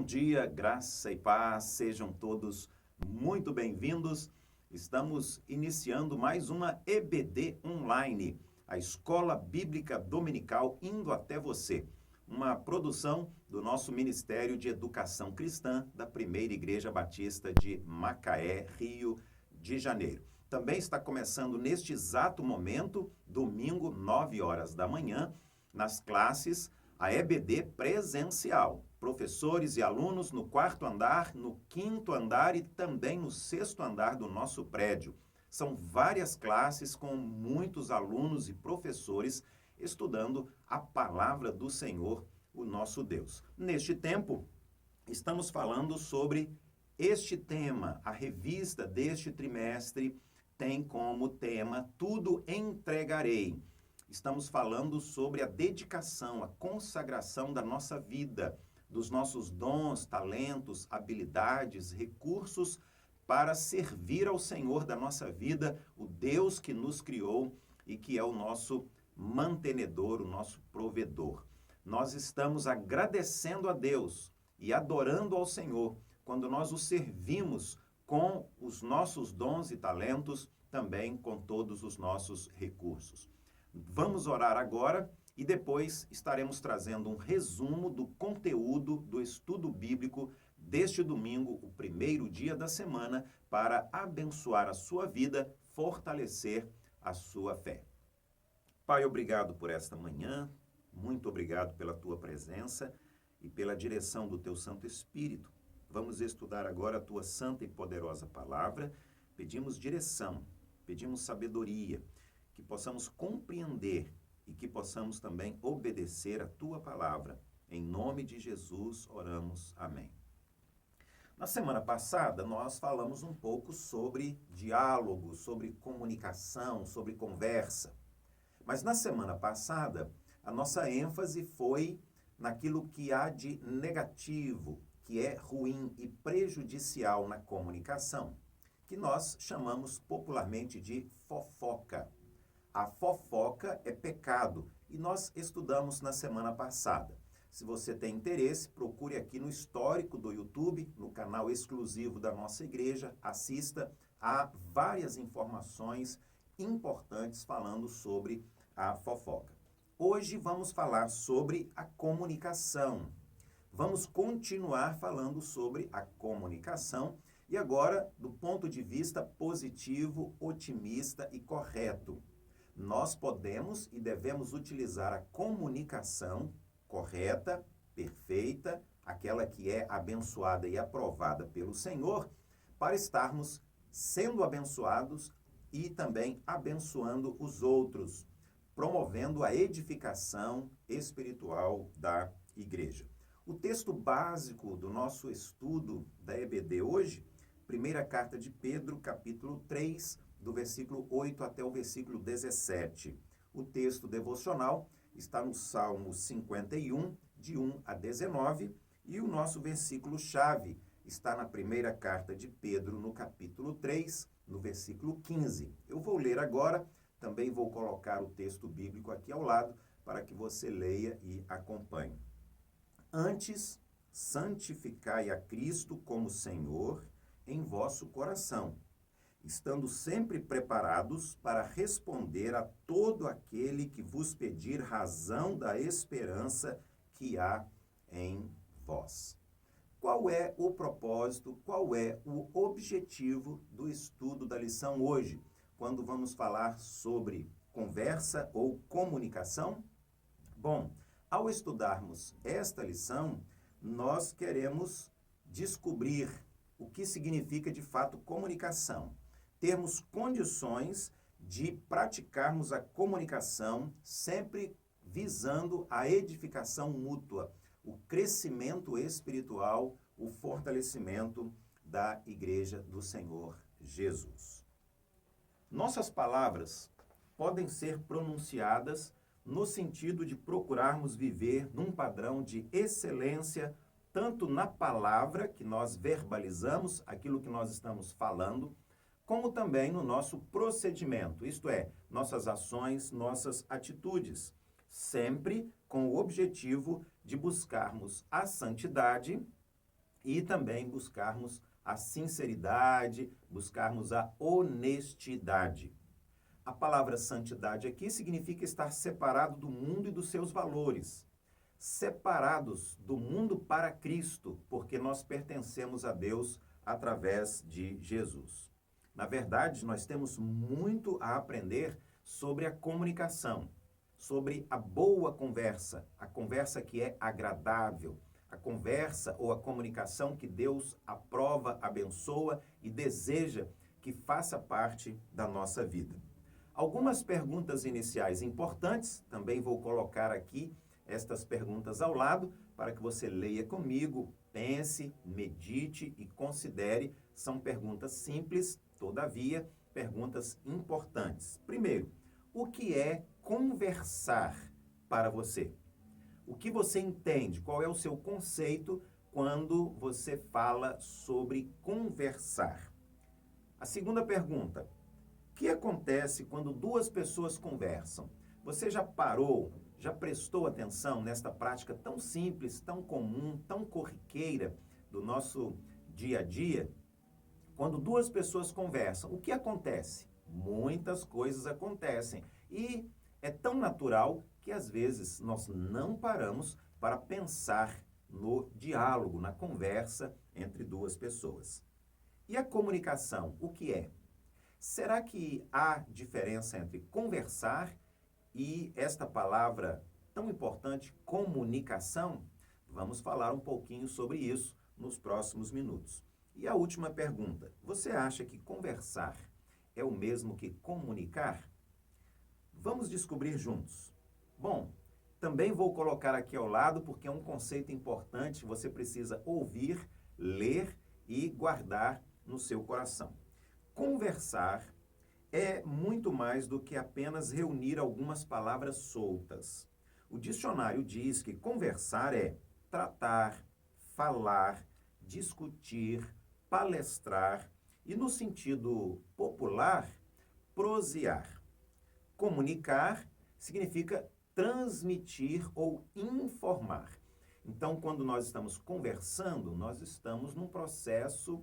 dia, graça e paz, sejam todos muito bem-vindos. Estamos iniciando mais uma EBD Online, a Escola Bíblica Dominical indo até você. Uma produção do nosso Ministério de Educação Cristã da Primeira Igreja Batista de Macaé, Rio de Janeiro. Também está começando neste exato momento, domingo, 9 horas da manhã, nas classes, a EBD presencial. Professores e alunos no 4º andar, no 5º andar e também no 6º andar do nosso prédio. São várias classes com muitos alunos e professores estudando a palavra do Senhor, o nosso Deus. Neste tempo, estamos falando sobre este tema. A revista deste trimestre tem como tema Tudo Entregarei. Estamos falando sobre a dedicação, a consagração da nossa vida, dos nossos dons, talentos, habilidades, recursos para servir ao Senhor da nossa vida, o Deus que nos criou e que é o nosso mantenedor, o nosso provedor. Nós estamos agradecendo a Deus e adorando ao Senhor quando nós o servimos com os nossos dons e talentos, também com todos os nossos recursos. Vamos orar agora e depois estaremos trazendo um resumo do conteúdo do estudo bíblico deste domingo, o primeiro dia da semana, para abençoar a sua vida, fortalecer a sua fé. Pai, obrigado por esta manhã, muito obrigado pela tua presença e pela direção do teu Santo Espírito. Vamos estudar agora a tua santa e poderosa palavra. Pedimos direção, pedimos sabedoria, que possamos compreender e que possamos também obedecer a tua palavra. Em nome de Jesus, oramos. Amém. Na semana passada, nós falamos um pouco sobre diálogo, sobre comunicação, sobre conversa. Mas na semana passada, a nossa ênfase foi naquilo que há de negativo, que é ruim e prejudicial na comunicação, que nós chamamos popularmente de fofoca. A fofoca é pecado e nós estudamos na semana passada. Se você tem interesse, procure aqui no histórico do YouTube, no canal exclusivo da nossa igreja, assista a várias informações importantes falando sobre a fofoca. Hoje vamos falar sobre a comunicação. Vamos continuar falando sobre a comunicação e agora do ponto de vista positivo, otimista e correto. Nós podemos e devemos utilizar a comunicação correta, perfeita, aquela que é abençoada e aprovada pelo Senhor, para estarmos sendo abençoados e também abençoando os outros, promovendo a edificação espiritual da igreja. O texto básico do nosso estudo da EBD hoje, primeira carta de Pedro, capítulo 3, do versículo 8 até o versículo 17. O texto devocional está no Salmo 51, de 1 a 19, e o nosso versículo-chave está na primeira carta de Pedro, no capítulo 3, no versículo 15. Eu vou ler agora, também vou colocar o texto bíblico aqui ao lado, para que você leia e acompanhe. Antes, santificai a Cristo como Senhor em vosso coração, estando sempre preparados para responder a todo aquele que vos pedir razão da esperança que há em vós. Qual é o propósito, qual é o objetivo do estudo da lição hoje, quando vamos falar sobre conversa ou comunicação? Bom, ao estudarmos esta lição, nós queremos descobrir o que significa de fato comunicação. Termos condições de praticarmos a comunicação sempre visando a edificação mútua, o crescimento espiritual, o fortalecimento da Igreja do Senhor Jesus. Nossas palavras podem ser pronunciadas no sentido de procurarmos viver num padrão de excelência, tanto na palavra que nós verbalizamos, aquilo que nós estamos falando, como também no nosso procedimento, isto é, nossas ações, nossas atitudes, sempre com o objetivo de buscarmos a santidade e também buscarmos a sinceridade, buscarmos a honestidade. A palavra santidade aqui significa estar separado do mundo e dos seus valores, separados do mundo para Cristo, porque nós pertencemos a Deus através de Jesus. Na verdade, nós temos muito a aprender sobre a comunicação, sobre a boa conversa, a conversa que é agradável, a conversa ou a comunicação que Deus aprova, abençoa e deseja que faça parte da nossa vida. Algumas perguntas iniciais importantes, também vou colocar aqui estas perguntas ao lado para que você leia comigo, pense, medite e considere. São perguntas simples, todavia, perguntas importantes. Primeiro, o que é conversar para você? O que você entende? Qual é o seu conceito quando você fala sobre conversar? A segunda pergunta, o que acontece quando duas pessoas conversam? Você já parou, já prestou atenção nesta prática tão simples, tão comum, tão corriqueira do nosso dia a dia? Quando duas pessoas conversam, o que acontece? Muitas coisas acontecem e é tão natural que às vezes nós não paramos para pensar no diálogo, na conversa entre duas pessoas. E a comunicação, o que é? Será que há diferença entre conversar e esta palavra tão importante, comunicação? Vamos falar um pouquinho sobre isso nos próximos minutos. E a última pergunta, você acha que conversar é o mesmo que comunicar? Vamos descobrir juntos. Bom, também vou colocar aqui ao lado porque é um conceito importante, você precisa ouvir, ler e guardar no seu coração. Conversar é muito mais do que apenas reunir algumas palavras soltas. O dicionário diz que conversar é tratar, falar, discutir, palestrar e, no sentido popular, prosear. Comunicar significa transmitir ou informar. Então, quando nós estamos conversando, nós estamos num processo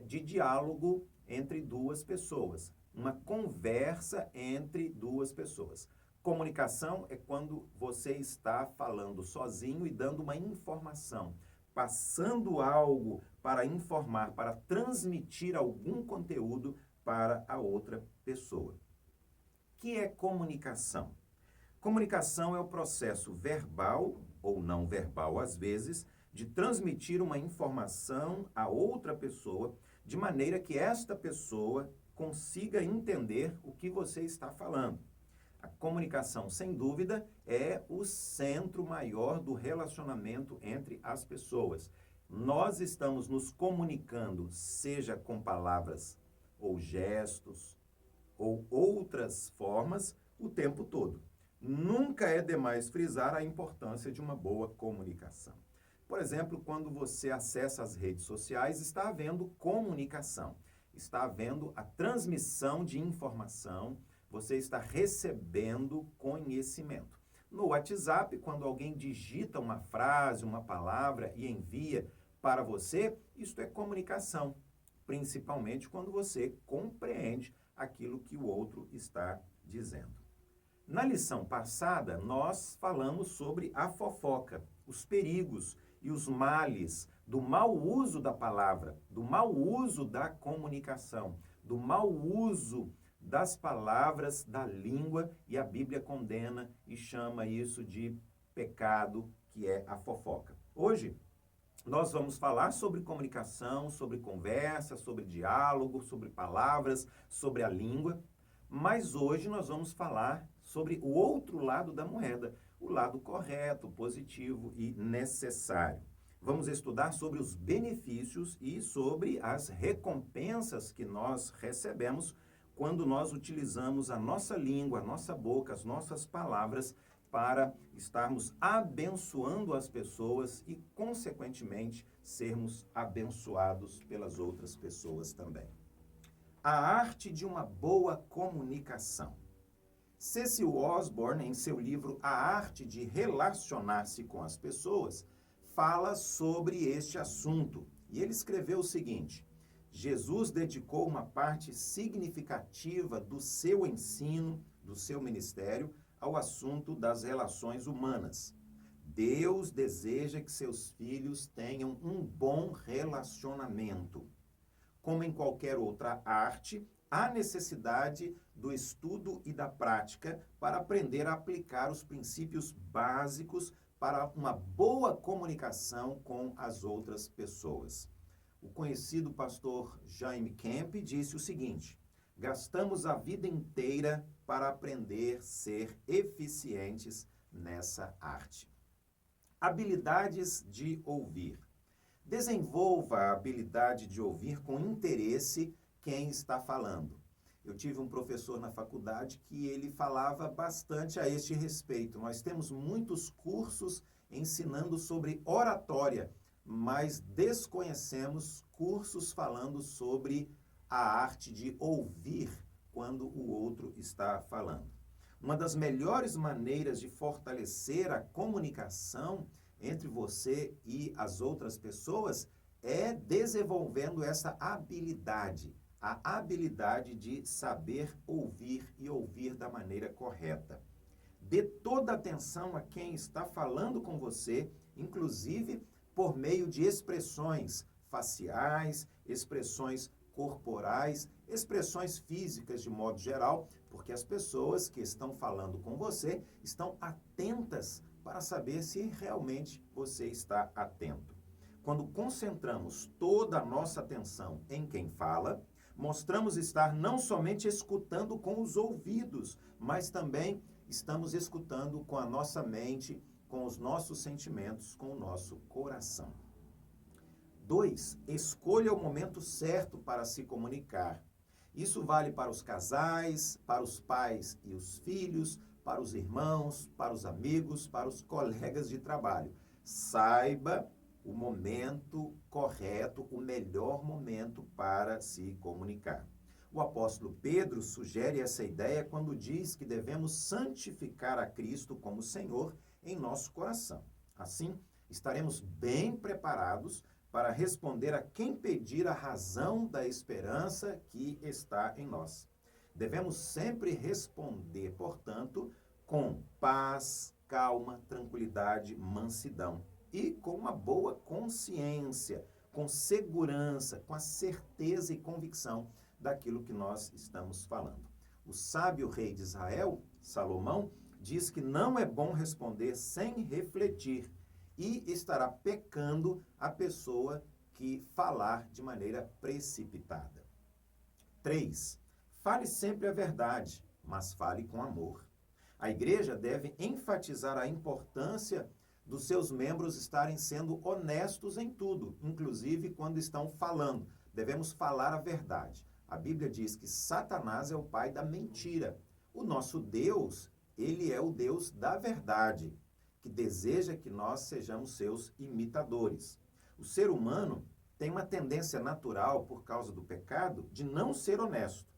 de diálogo entre duas pessoas. Uma conversa entre duas pessoas. Comunicação é quando você está falando sozinho e dando uma informação, passando algo para informar, para transmitir algum conteúdo para a outra pessoa. O que é comunicação? Comunicação é o processo verbal ou não verbal, às vezes, de transmitir uma informação a outra pessoa, de maneira que esta pessoa consiga entender o que você está falando. A comunicação, sem dúvida, é o centro maior do relacionamento entre as pessoas. Nós estamos nos comunicando, seja com palavras ou gestos ou outras formas, o tempo todo. Nunca é demais frisar a importância de uma boa comunicação. Por exemplo, quando você acessa as redes sociais, está havendo comunicação, está havendo a transmissão de informação, você está recebendo conhecimento. No WhatsApp, quando alguém digita uma frase, uma palavra e envia para você, isto é comunicação, principalmente quando você compreende aquilo que o outro está dizendo. Na lição passada, nós falamos sobre a fofoca, os perigos e os males do mau uso da palavra, do mau uso da comunicação, do mau uso das palavras, da língua, e a Bíblia condena e chama isso de pecado, que é a fofoca. Hoje, nós vamos falar sobre comunicação, sobre conversa, sobre diálogo, sobre palavras, sobre a língua, mas hoje nós vamos falar sobre o outro lado da moeda, o lado correto, positivo e necessário. Vamos estudar sobre os benefícios e sobre as recompensas que nós recebemos quando nós utilizamos a nossa língua, a nossa boca, as nossas palavras para estarmos abençoando as pessoas e, consequentemente, sermos abençoados pelas outras pessoas também. A arte de uma boa comunicação. Cecil Osborne, em seu livro A Arte de Relacionar-se com as Pessoas, fala sobre este assunto E ele escreveu o seguinte: Jesus dedicou uma parte significativa do seu ensino, do seu ministério, ao assunto das relações humanas. Deus deseja que seus filhos tenham um bom relacionamento. Como em qualquer outra arte, há necessidade do estudo e da prática para aprender a aplicar os princípios básicos para uma boa comunicação com as outras pessoas. O conhecido pastor Jaime Kemp disse o seguinte: gastamos a vida inteira para aprender a ser eficientes nessa arte. Habilidades de ouvir. Desenvolva a habilidade de ouvir com interesse quem está falando. Eu tive um professor na faculdade que ele falava bastante a este respeito. Nós temos muitos cursos ensinando sobre oratória, mas desconhecemos cursos falando sobre a arte de ouvir quando o outro está falando. Uma das melhores maneiras de fortalecer a comunicação entre você e as outras pessoas é desenvolvendo essa habilidade, a habilidade de saber ouvir e ouvir da maneira correta. Dê toda a atenção a quem está falando com você, inclusive por meio de expressões faciais, expressões corporais, expressões físicas de modo geral, porque as pessoas que estão falando com você estão atentas para saber se realmente você está atento. Quando concentramos toda a nossa atenção em quem fala, mostramos estar não somente escutando com os ouvidos, mas também estamos escutando com a nossa mente, com os nossos sentimentos, com o nosso coração. 2. Escolha o momento certo para se comunicar. Isso vale para os casais, para os pais e os filhos, para os irmãos, para os amigos, para os colegas de trabalho. Saiba o momento correto, o melhor momento para se comunicar. O apóstolo Pedro sugere essa ideia quando diz que devemos santificar a Cristo como Senhor em nosso coração. Assim, estaremos bem preparados para responder a quem pedir a razão da esperança que está em nós. Devemos sempre responder, portanto, com paz, calma, tranquilidade, mansidão e com uma boa consciência, com segurança, com a certeza e convicção daquilo que nós estamos falando. O sábio rei de Israel, Salomão, diz que não é bom responder sem refletir e estará pecando a pessoa que falar de maneira precipitada. 3. Fale sempre a verdade, mas fale com amor. A igreja deve enfatizar a importância dos seus membros estarem sendo honestos em tudo, inclusive quando estão falando. Devemos falar a verdade. A Bíblia diz que Satanás é o pai da mentira. O nosso Deus, ele é o Deus da verdade, que deseja que nós sejamos seus imitadores. O ser humano tem uma tendência natural, por causa do pecado, de não ser honesto.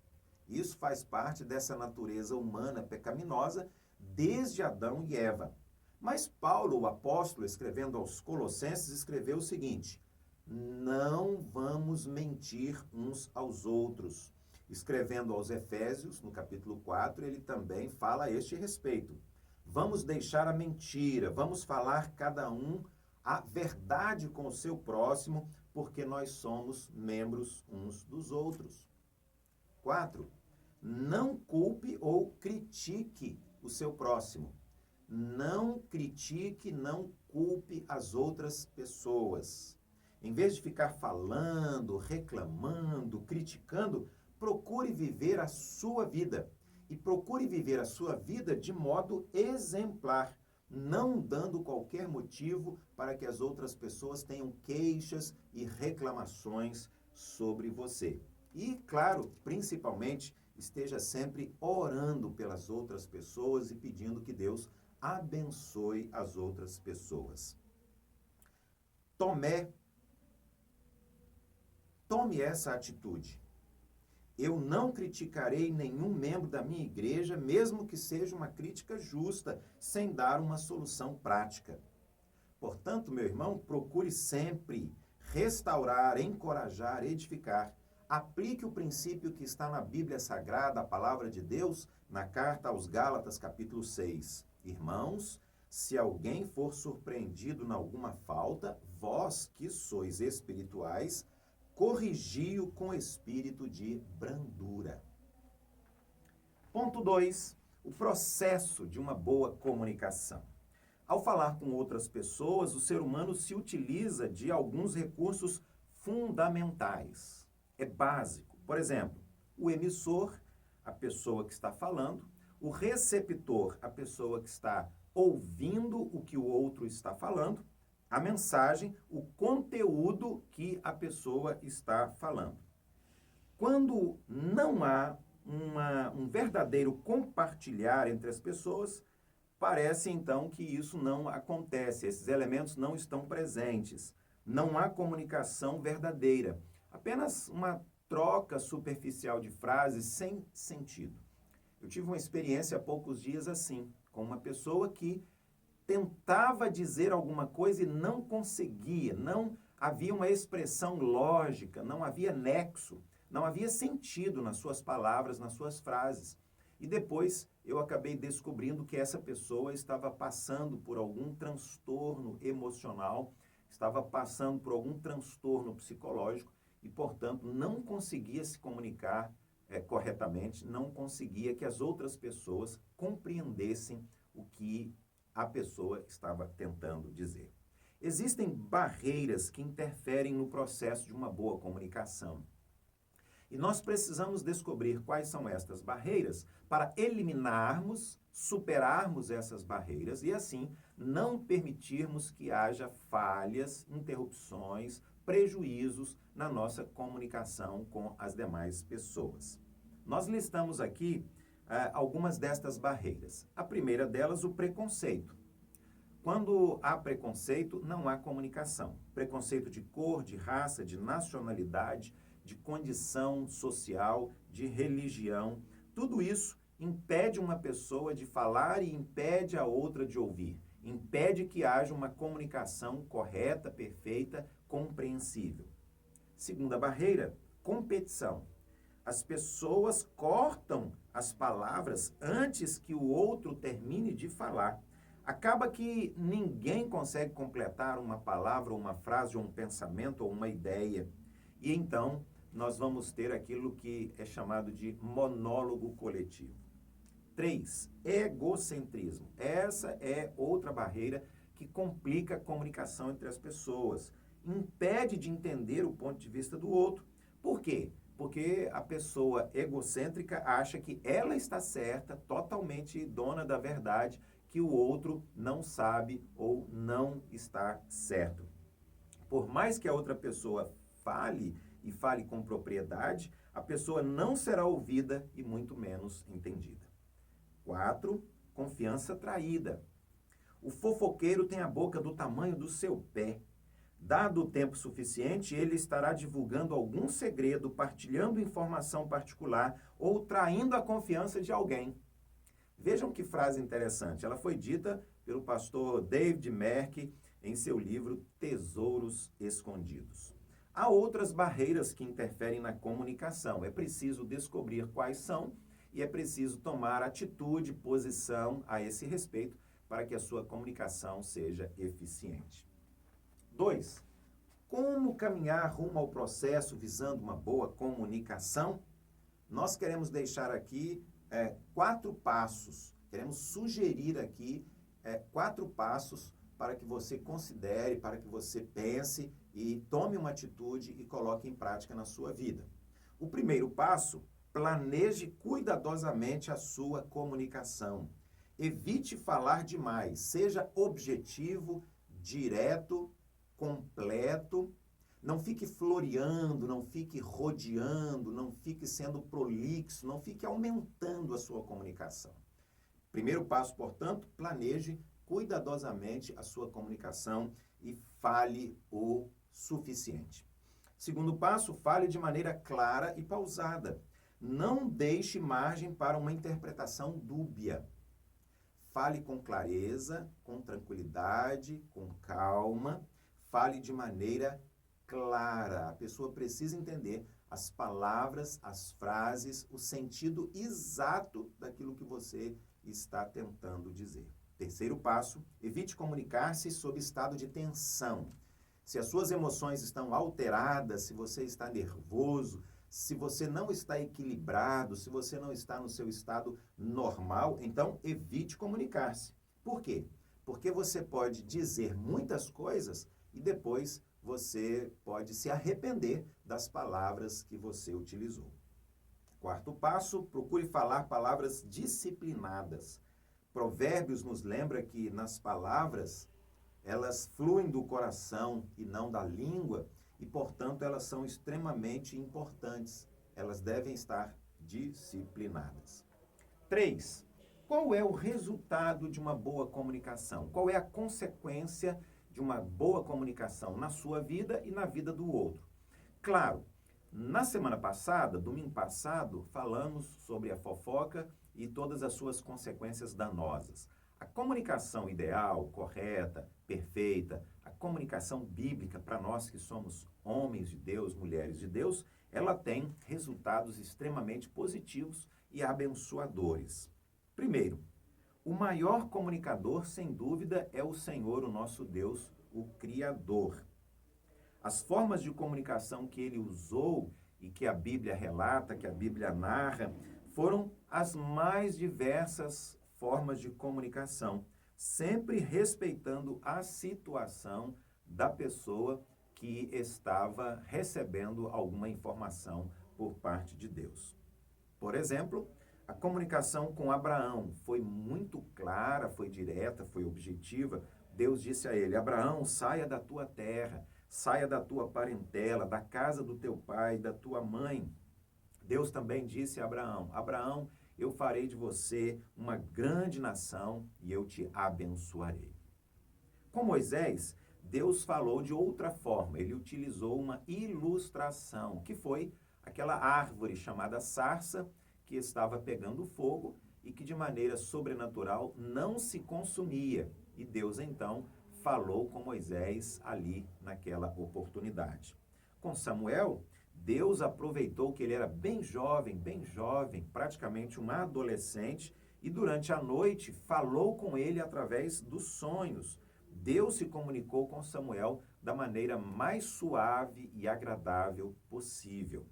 Isso faz parte dessa natureza humana pecaminosa desde Adão e Eva. Mas Paulo, o apóstolo, escrevendo aos Colossenses, escreveu o seguinte: não vamos mentir uns aos outros. Escrevendo aos Efésios, no capítulo 4, ele também fala a este respeito. Vamos deixar a mentira, vamos falar cada um a verdade com o seu próximo, porque nós somos membros uns dos outros. 4. Não culpe ou critique o seu próximo. Não critique, não culpe as outras pessoas. Em vez de ficar falando, reclamando, criticando, procure viver a sua vida. E procure viver a sua vida de modo exemplar, não dando qualquer motivo para que as outras pessoas tenham queixas e reclamações sobre você. E, claro, principalmente, esteja sempre orando pelas outras pessoas e pedindo que Deus abençoe as outras pessoas. Tome essa atitude. Eu não criticarei nenhum membro da minha igreja, mesmo que seja uma crítica justa, sem dar uma solução prática. Portanto, meu irmão, procure sempre restaurar, encorajar, edificar. Aplique o princípio que está na Bíblia Sagrada, a palavra de Deus, na carta aos Gálatas, capítulo 6. Irmãos, se alguém for surpreendido em alguma falta, vós que sois espirituais, corrigi-o com espírito de brandura. Ponto 2. O processo de uma boa comunicação. Ao falar com outras pessoas, o ser humano se utiliza de alguns recursos fundamentais. É básico. Por exemplo, o emissor, a pessoa que está falando, o receptor, a pessoa que está ouvindo o que o outro está falando, a mensagem, o conteúdo que a pessoa está falando. Quando não há um verdadeiro compartilhar entre as pessoas, parece então que isso não acontece, esses elementos não estão presentes, não há comunicação verdadeira, apenas uma troca superficial de frases sem sentido. Eu tive uma experiência há poucos dias assim, com uma pessoa que tentava dizer alguma coisa e não conseguia, não havia uma expressão lógica, não havia nexo, não havia sentido nas suas palavras, nas suas frases. E depois eu acabei descobrindo que essa pessoa estava passando por algum transtorno emocional, estava passando por algum transtorno psicológico e, portanto, não conseguia se comunicar corretamente, não conseguia que as outras pessoas compreendessem o que a pessoa estava tentando dizer. Existem barreiras que interferem no processo de uma boa comunicação. E nós precisamos descobrir quais são estas barreiras para eliminarmos, superarmos essas barreiras e, assim, não permitirmos que haja falhas, interrupções, prejuízos na nossa comunicação com as demais pessoas. Nós listamos aqui algumas destas barreiras. A primeira delas, o preconceito. Quando há preconceito, não há comunicação. Preconceito de cor, de raça, de nacionalidade, de condição social, de religião. Tudo isso impede uma pessoa de falar e impede a outra de ouvir. Impede que haja uma comunicação correta, perfeita, compreensível. Segunda barreira, competição. As pessoas cortam as palavras antes que o outro termine de falar. Acaba que ninguém consegue completar uma palavra, uma frase, ou um pensamento, ou uma ideia. E então, nós vamos ter aquilo que é chamado de monólogo coletivo. 3. Egocentrismo. Essa é outra barreira que complica a comunicação entre as pessoas. Impede de entender o ponto de vista do outro. Por quê? Porque a pessoa egocêntrica acha que ela está certa, totalmente dona da verdade, que o outro não sabe ou não está certo. Por mais que a outra pessoa fale e fale com propriedade, a pessoa não será ouvida e muito menos entendida. 4. Confiança traída. O fofoqueiro tem a boca do tamanho do seu pé. Dado o tempo suficiente, ele estará divulgando algum segredo, partilhando informação particular ou traindo a confiança de alguém. Vejam que frase interessante. Ela foi dita pelo pastor David Merck em seu livro Tesouros Escondidos. Há outras barreiras que interferem na comunicação. É preciso descobrir quais são e é preciso tomar atitude, posição a esse respeito para que a sua comunicação seja eficiente. 2. Como caminhar rumo ao processo visando uma boa comunicação? Nós queremos deixar aqui 4 passos. Queremos sugerir aqui 4 passos para que você considere, para que você pense e tome uma atitude e coloque em prática na sua vida. O primeiro passo, planeje cuidadosamente a sua comunicação. Evite falar demais, seja objetivo, direto, completo. Não fique floreando, não fique rodeando, não fique sendo prolixo, não fique aumentando a sua comunicação. Primeiro passo, portanto, planeje cuidadosamente a sua comunicação e fale o suficiente. Segundo passo, fale de maneira clara e pausada. Não deixe margem para uma interpretação dúbia. Fale com clareza, com tranquilidade, com calma. Fale de maneira clara. A pessoa precisa entender as palavras, as frases, o sentido exato daquilo que você está tentando dizer. Terceiro passo, evite comunicar-se sob estado de tensão. Se as suas emoções estão alteradas, se você está nervoso, se você não está equilibrado, se você não está no seu estado normal, então evite comunicar-se. Por quê? Porque você pode dizer muitas coisas e depois você pode se arrepender das palavras que você utilizou. Quarto passo, procure falar palavras disciplinadas. Provérbios nos lembra que nas palavras, elas fluem do coração e não da língua, e, portanto, elas são extremamente importantes. Elas devem estar disciplinadas. 3. Qual é o resultado de uma boa comunicação? Qual é a consequência de uma boa comunicação na sua vida e na vida do outro? Claro, na semana passada, domingo passado, falamos sobre a fofoca e todas as suas consequências danosas. A comunicação ideal, correta, perfeita, a comunicação bíblica para nós que somos homens de Deus, mulheres de Deus, ela tem resultados extremamente positivos e abençoadores. Primeiro, o maior comunicador, sem dúvida, é o Senhor, o nosso Deus, o Criador. As formas de comunicação que ele usou e que a Bíblia relata, que a Bíblia narra, foram as mais diversas formas de comunicação, sempre respeitando a situação da pessoa que estava recebendo alguma informação por parte de Deus. Por exemplo, a comunicação com Abraão foi muito clara, foi direta, foi objetiva. Deus disse a ele: Abraão, saia da tua terra, saia da tua parentela, da casa do teu pai, da tua mãe. Deus também disse a Abraão: Abraão, eu farei de você uma grande nação e eu te abençoarei. Com Moisés, Deus falou de outra forma. Ele utilizou uma ilustração, que foi aquela árvore chamada sarça, que estava pegando fogo e que de maneira sobrenatural não se consumia. E Deus então falou com Moisés ali naquela oportunidade. Com Samuel, Deus aproveitou que ele era bem jovem, praticamente um adolescente, e durante a noite falou com ele através dos sonhos. Deus se comunicou com Samuel da maneira mais suave e agradável possível.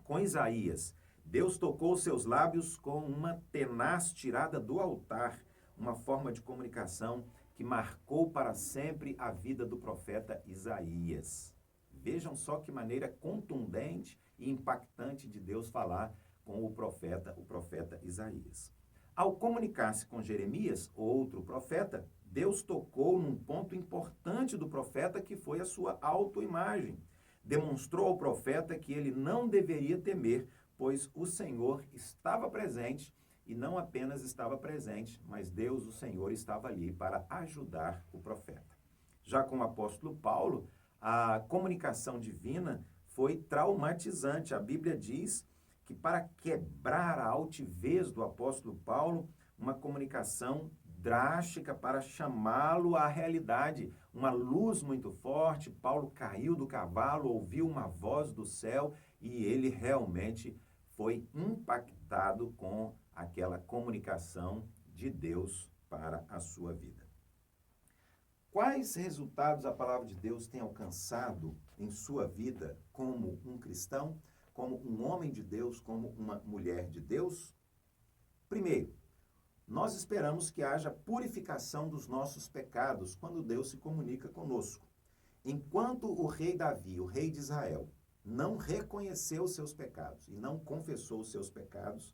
Com Isaías, Deus tocou seus lábios com uma tenaz tirada do altar, uma forma de comunicação que marcou para sempre a vida do profeta Isaías. Vejam só que maneira contundente e impactante de Deus falar com o profeta Isaías. Ao comunicar-se com Jeremias, outro profeta, Deus tocou num ponto importante do profeta, que foi a sua autoimagem. Demonstrou ao profeta que ele não deveria temer, pois o Senhor estava presente, e não apenas estava presente, mas Deus, o Senhor, estava ali para ajudar o profeta. Já com o apóstolo Paulo, a comunicação divina foi traumatizante. A Bíblia diz que para quebrar a altivez do apóstolo Paulo, uma comunicação drástica para chamá-lo à realidade. Uma luz muito forte, Paulo caiu do cavalo, ouviu uma voz do céu e ele realmente foi impactado com aquela comunicação de Deus para a sua vida. Quais resultados a palavra de Deus tem alcançado em sua vida como um cristão, como um homem de Deus, como uma mulher de Deus? Primeiro, nós esperamos que haja purificação dos nossos pecados quando Deus se comunica conosco. Enquanto o rei Davi, o rei de Israel, não reconheceu os seus pecados e não confessou os seus pecados,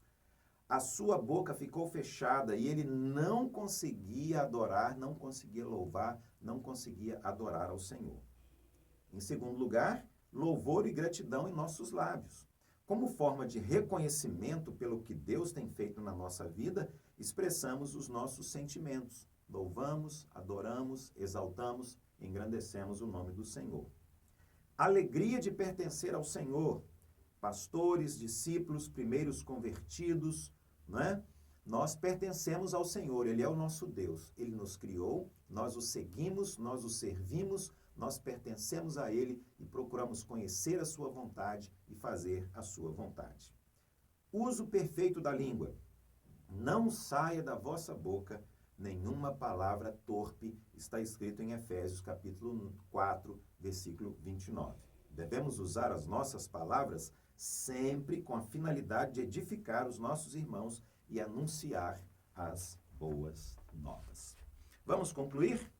a sua boca ficou fechada e ele não conseguia adorar, não conseguia louvar, não conseguia adorar ao Senhor. Em segundo lugar, louvor e gratidão em nossos lábios. Como forma de reconhecimento pelo que Deus tem feito na nossa vida, expressamos os nossos sentimentos. Louvamos, adoramos, exaltamos, engrandecemos o nome do Senhor. Alegria de pertencer ao Senhor. Pastores, discípulos, primeiros convertidos, não é? Nós pertencemos ao Senhor, Ele é o nosso Deus. Ele nos criou, nós o seguimos, nós o servimos, nós pertencemos a Ele e procuramos conhecer a sua vontade e fazer a sua vontade. Uso perfeito da língua. Não saia da vossa boca nenhuma palavra torpe, está escrito em Efésios capítulo 4, versículo 29. Devemos usar as nossas palavras sempre com a finalidade de edificar os nossos irmãos e anunciar as boas novas. Vamos concluir?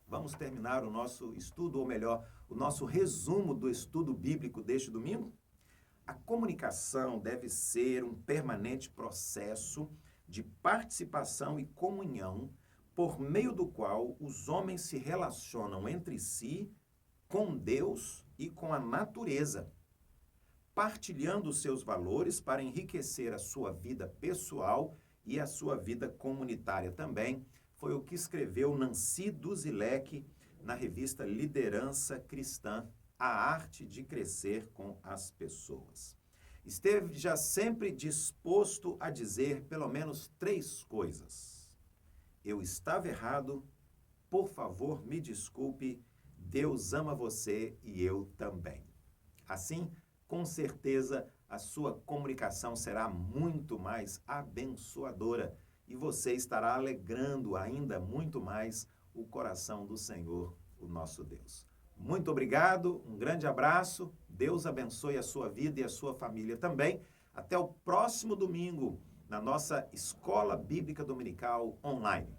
Vamos terminar o nosso estudo, ou melhor, o nosso resumo do estudo bíblico deste domingo? A comunicação deve ser um permanente processo de participação e comunhão por meio do qual os homens se relacionam entre si, com Deus e com a natureza, partilhando os seus valores para enriquecer a sua vida pessoal e a sua vida comunitária também. Foi o que escreveu Nancy Duzileck na revista Liderança Cristã, A Arte de Crescer com as Pessoas. Esteja sempre disposto a dizer pelo menos 3 coisas. Eu estava errado, por favor, me desculpe, Deus ama você e eu também. Assim, com certeza, a sua comunicação será muito mais abençoadora e você estará alegrando ainda muito mais o coração do Senhor, o nosso Deus. Muito obrigado, um grande abraço, Deus abençoe a sua vida e a sua família também. Até o próximo domingo, na nossa Escola Bíblica Dominical Online.